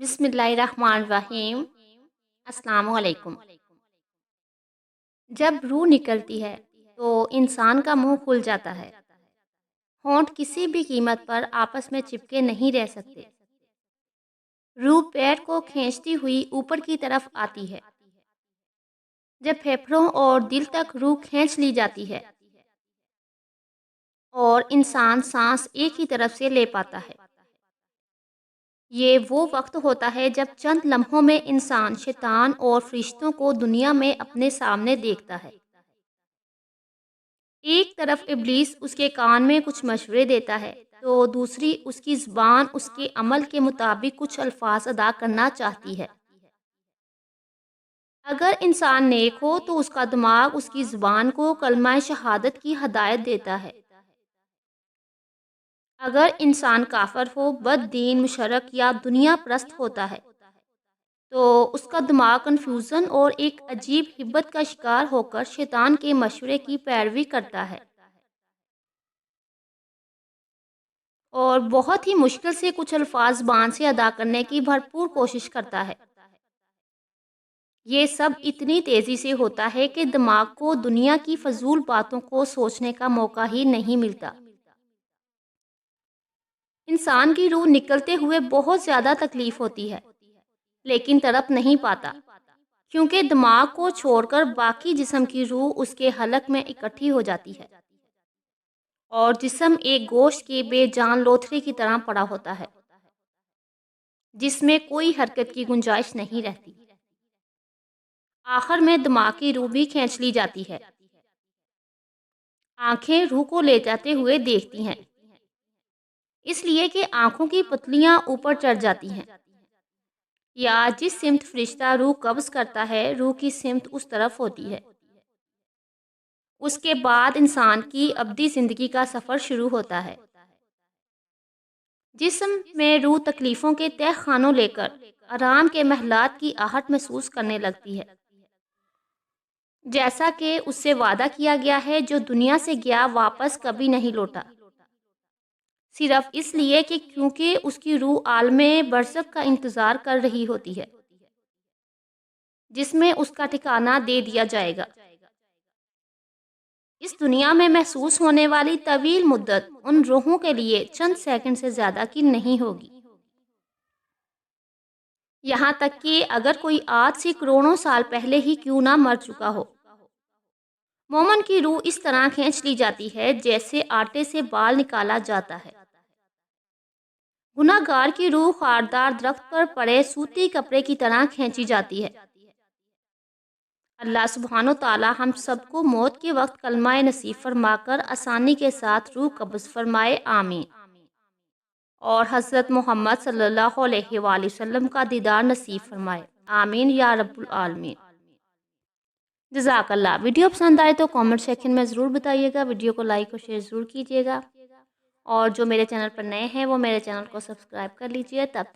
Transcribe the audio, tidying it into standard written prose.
بسم اللہ الرحمن الرحیم۔ السلام علیکم۔ جب روح نکلتی ہے تو انسان کا منہ کھل جاتا ہے۔ ہونٹ کسی بھی قیمت پر آپس میں چپکے نہیں رہ سکتے۔ روح پیٹ کو کھینچتی ہوئی اوپر کی طرف آتی ہے۔ جب پھیپھڑوں اور دل تک روح کھینچ لی جاتی ہے اور انسان سانس ایک ہی طرف سے لے پاتا ہے۔ یہ وہ وقت ہوتا ہے جب چند لمحوں میں انسان شیطان اور فرشتوں کو دنیا میں اپنے سامنے دیکھتا ہے۔ ایک طرف ابلیس اس کے کان میں کچھ مشورے دیتا ہے تو دوسری اس کی زبان اس کے عمل کے مطابق کچھ الفاظ ادا کرنا چاہتی ہے۔ اگر انسان نیک ہو تو اس کا دماغ اس کی زبان کو کلمہ شہادت کی ہدایت دیتا ہے۔ اگر انسان کافر ہو، بد دین، مشرک یا دنیا پرست ہوتا ہے تو اس کا دماغ کنفیوژن اور ایک عجیب ہبت کا شکار ہو کر شیطان کے مشورے کی پیروی کرتا ہے اور بہت ہی مشکل سے کچھ الفاظ زبان سے ادا کرنے کی بھرپور کوشش کرتا ہے۔ یہ سب اتنی تیزی سے ہوتا ہے کہ دماغ کو دنیا کی فضول باتوں کو سوچنے کا موقع ہی نہیں ملتا۔ انسان کی روح نکلتے ہوئے بہت زیادہ تکلیف ہوتی ہے، لیکن تڑپ نہیں پاتا، کیونکہ دماغ کو چھوڑ کر باقی جسم کی روح اس کے حلق میں اکٹھی ہو جاتی ہے اور جسم ایک گوشت کے بے جان لوتھڑے کی طرح پڑا ہوتا ہے جس میں کوئی حرکت کی گنجائش نہیں رہتی۔ آخر میں دماغ کی روح بھی کھینچ لی جاتی ہے۔ آنکھیں روح کو لے جاتے ہوئے دیکھتی ہیں، اس لیے کہ آنکھوں کی پتلیاں اوپر چڑھ جاتی ہیں، یا جس سمت فرشتہ روح قبض کرتا ہے روح کی سمت اس طرف ہوتی ہے۔ اس کے بعد انسان کی ابدی زندگی کا سفر شروع ہوتا ہے۔ جسم میں روح تکلیفوں کے تہ خانوں لے کر آرام کے محلات کی آہٹ محسوس کرنے لگتی ہے، جیسا کہ اس سے وعدہ کیا گیا ہے جو دنیا سے گیا واپس کبھی نہیں لوٹا، صرف اس لیے کہ کیونکہ اس کی روح عالم برزخ کا انتظار کر رہی ہوتی ہے جس میں اس کا ٹھکانہ دے دیا جائے گا۔ اس دنیا میں محسوس ہونے والی طویل مدت ان روحوں کے لیے چند سیکنڈ سے زیادہ کی نہیں ہوگی، یہاں تک کہ اگر کوئی آج سے کروڑوں سال پہلے ہی کیوں نہ مر چکا ہو۔ مومن کی روح اس طرح کھینچ لی جاتی ہے جیسے آٹے سے بال نکالا جاتا ہے۔ گناہ گار کی روح خاردار درخت پر پڑے سوتی کپڑے کی طرح کھینچی جاتی ہے۔ اللہ سبحانہ و تعالی ہم سب کو موت کے وقت کلمہ نصیب فرما کر آسانی کے ساتھ روح قبض فرمائے، آمین، اور حضرت محمد صلی اللہ علیہ وآلہ وسلم کا دیدار نصیب فرمائے، آمین یا رب العالمین۔ جزاک اللہ۔ ویڈیو پسند آئے تو کامنٹ سیکشن میں ضرور بتائیے گا، ویڈیو کو لائک اور شیئر ضرور کیجیے گا، اور جو میرے چینل پر نئے ہیں وہ میرے چینل کو سبسکرائب کر لیجیے۔ تب تک